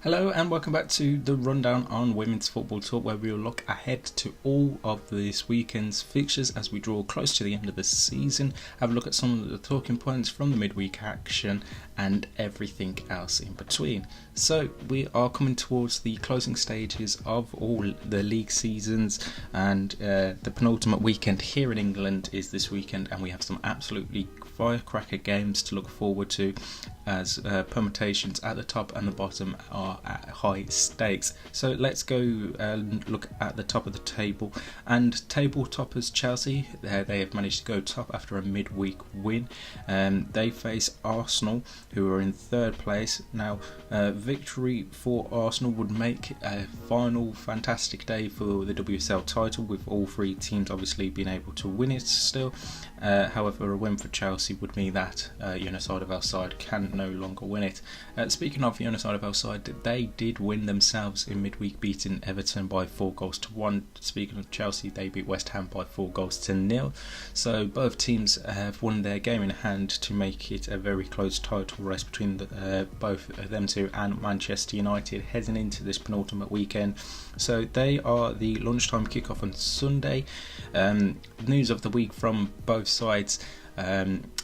Hello and welcome back to the rundown on Women's Football Talk, where we will look ahead to all of this weekend's fixtures as we draw close to the end of the season, have a look at some of the talking points from the midweek action and everything else in between. So we are coming towards the closing stages of all the league seasons, and the penultimate weekend here in England is this weekend, and we have some absolutely firecracker games to look forward to as permutations at the top and the bottom are at high stakes. So let's go and look at the top of the table, and table toppers Chelsea, they have managed to go top after a midweek win. They face Arsenal, who are in third place. Now victory for Arsenal would make a final fantastic day for the WSL title, with all three teams obviously being able to win it still. However, a win for Chelsea would mean that United of our side can no longer win it. Speaking of United of our side, they did win themselves in midweek, beating Everton by 4-1. Speaking of Chelsea, they beat West Ham by 4-0. So both teams have won their game in hand to make it a very close title race between both of them two and Manchester United heading into this penultimate weekend. So they are the lunchtime kickoff on Sunday. News of the week from both sides.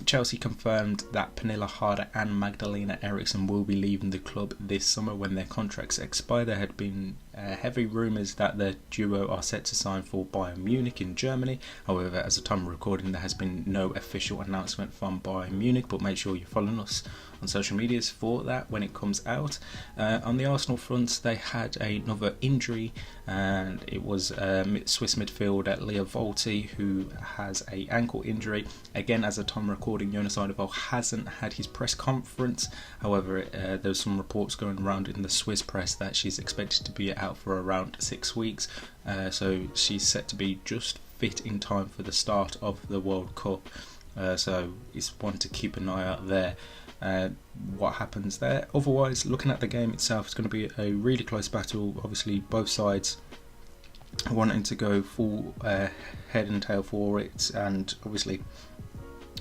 Chelsea confirmed that Pernilla Harder and Magdalena Eriksson will be leaving the club this summer when their contracts expire. There had been heavy rumours that the duo are set to sign for Bayern Munich in Germany. However, as of time of recording, there has been no official announcement from Bayern Munich, but make sure you're following us on social medias for that when it comes out. On the Arsenal front, they had another injury, and it was Swiss midfielder Leo Volti, who has an ankle injury. Again, as of time of recording, Jonas Eidevall hasn't had his press conference. However, there's some reports going around in the Swiss press that she's expected to be out for around 6 weeks. So she's set to be just fit in time for the start of the World Cup. So it's one to keep an eye out there. What happens there. Otherwise, looking at the game itself, it's going to be a really close battle. Obviously, both sides wanting to go full head and tail for it, and obviously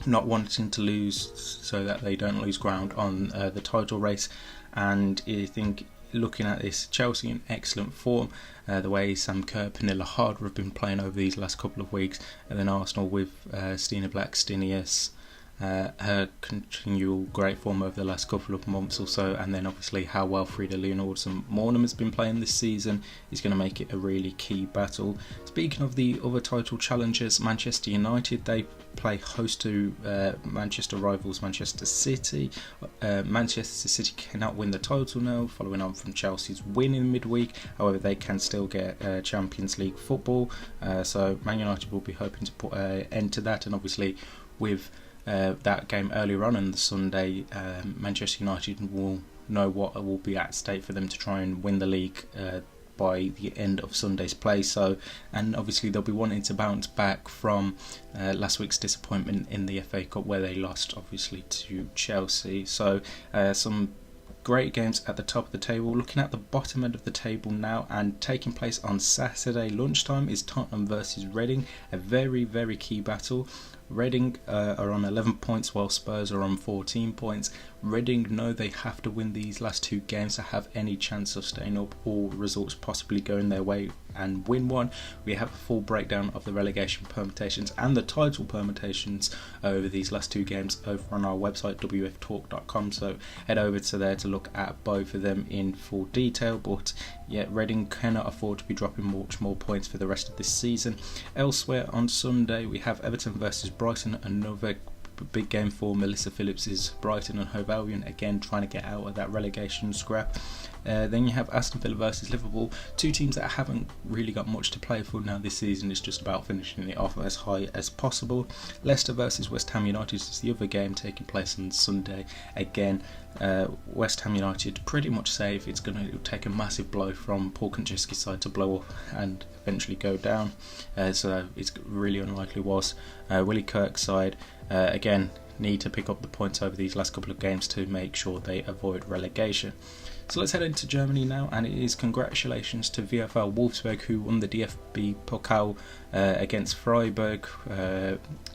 not wanting to lose so that they don't lose ground on the title race. And I think, looking at this, Chelsea in excellent form, the way Sam Kerr, Pernilla Harder have been playing over these last couple of weeks, and then Arsenal with Stina Blackstenius, her continual great form over the last couple of months or so, and then obviously how well Frida Leonardson-Mornham has been playing this season is going to make it a really key battle. Speaking of the other title challengers, Manchester United, they play host to Manchester rivals Manchester City. Manchester City cannot win the title now, following on from Chelsea's win in midweek. However, they can still get Champions League football, so Man United will be hoping to put an end to that. And obviously with that game earlier on the Sunday, Manchester United will know what will be at stake for them to try and win the league by the end of Sunday's play. So, and obviously they'll be wanting to bounce back from last week's disappointment in the FA Cup, where they lost obviously to Chelsea. So some great games at the top of the table. Looking at the bottom end of the table now, and taking place on Saturday lunchtime, is Tottenham versus Reading, a very, very key battle. Reading are on 11 points while Spurs are on 14 points. Reading know they have to win these last two games to have any chance of staying up, or results possibly going their way and win one. We have a full breakdown of the relegation permutations and the title permutations over these last two games over on our website wftalk.com, so head over to there to look at both of them in full detail. But yeah, Reading cannot afford to be dropping much more points for the rest of this season. Elsewhere on Sunday, we have Everton versus Brighton, another big game for Melissa Phillips's Brighton and Hove Albion, again trying to get out of that relegation scrap. Then you have Aston Villa versus Liverpool, two teams that haven't really got much to play for now this season. It's just about finishing it off as high as possible. Leicester versus West Ham United is the other game taking place on Sunday. Again, West Ham United pretty much safe. It's going to take a massive blow from Paul Konchesky's side to blow up and eventually go down, so it's really unlikely was Willie Kirk's side again need to pick up the points over these last couple of games to make sure they avoid relegation. So let's head into Germany now, and it is congratulations to VfL Wolfsburg, who won the DFB Pokal against Freiburg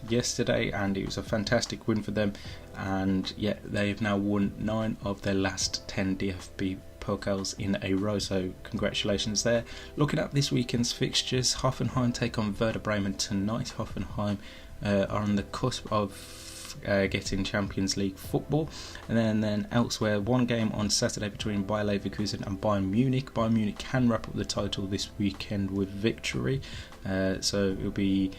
yesterday, and it was a fantastic win for them. And yeah, they have now won 9 of their last 10 DFB pokals in a row, so congratulations there. Looking at this weekend's fixtures, Hoffenheim take on Werder Bremen tonight. Hoffenheim are on the cusp of getting Champions League football, and then elsewhere, one game on Saturday between Bayer Leverkusen and Bayern Munich. Bayern Munich can wrap up the title this weekend with victory, so it'll be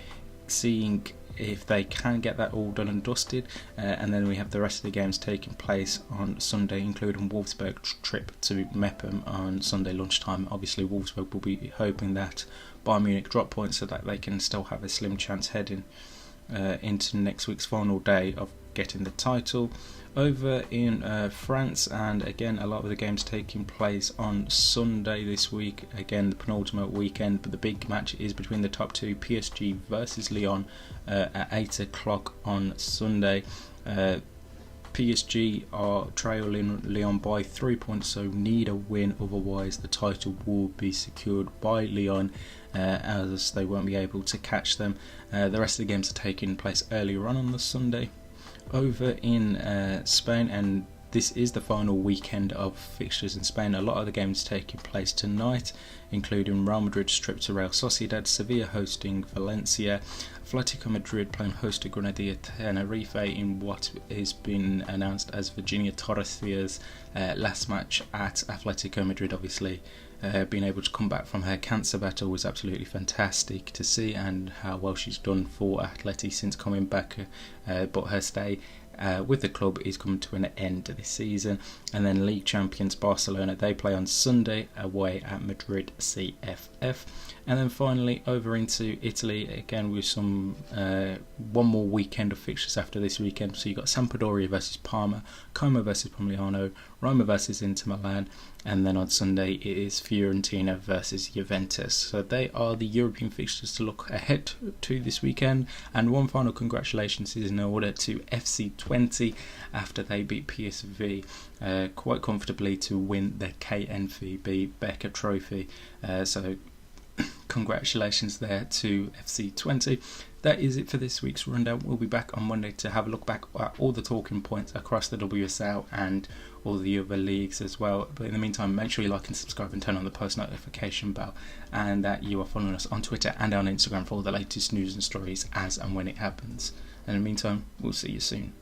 seeing if they can get that all done and dusted, and then we have the rest of the games taking place on Sunday, including Wolfsburg's trip to Meppen on Sunday lunchtime. Obviously Wolfsburg will be hoping that Bayern Munich drop points so that they can still have a slim chance heading into next week's final day of getting the title. Over in France, and again a lot of the games taking place on Sunday this week, again the penultimate weekend, but the big match is between the top two, PSG versus Lyon, at 8 o'clock on Sunday. PSG are trailing Lyon by 3 points, so need a win, otherwise the title will be secured by Lyon, as they won't be able to catch them. The rest of the games are taking place earlier on the Sunday. Over in Spain, and this is the final weekend of fixtures in Spain, a lot of the games taking place tonight, including Real Madrid's trip to Real Sociedad, Sevilla hosting Valencia, Atletico Madrid playing host to Granadilla Tenerife in what has been announced as Virginia Torres' last match at Atletico Madrid. Obviously being able to come back from her cancer battle was absolutely fantastic to see, and how well she's done for Atleti since coming back, but her stay with the club is coming to an end this season. And then league champions Barcelona, they play on Sunday away at Madrid CFF. And then finally over into Italy, again with some one more weekend of fixtures after this weekend. So you've got Sampdoria versus Parma, Como versus Pomigliano, Roma versus Inter Milan, and then on Sunday it is Fiorentina versus Juventus. So they are the European fixtures to look ahead to this weekend. And one final congratulations is in order to FC20 after they beat PSV quite comfortably to win the KNVB Becker Trophy. So congratulations there to FC20. That is it for this week's rundown. We'll be back on Monday to have a look back at all the talking points across the WSL and all the other leagues as well. But in the meantime, make sure you like and subscribe and turn on the post notification bell, and that you are following us on Twitter and on Instagram for all the latest news and stories as and when it happens. And in the meantime, we'll see you soon.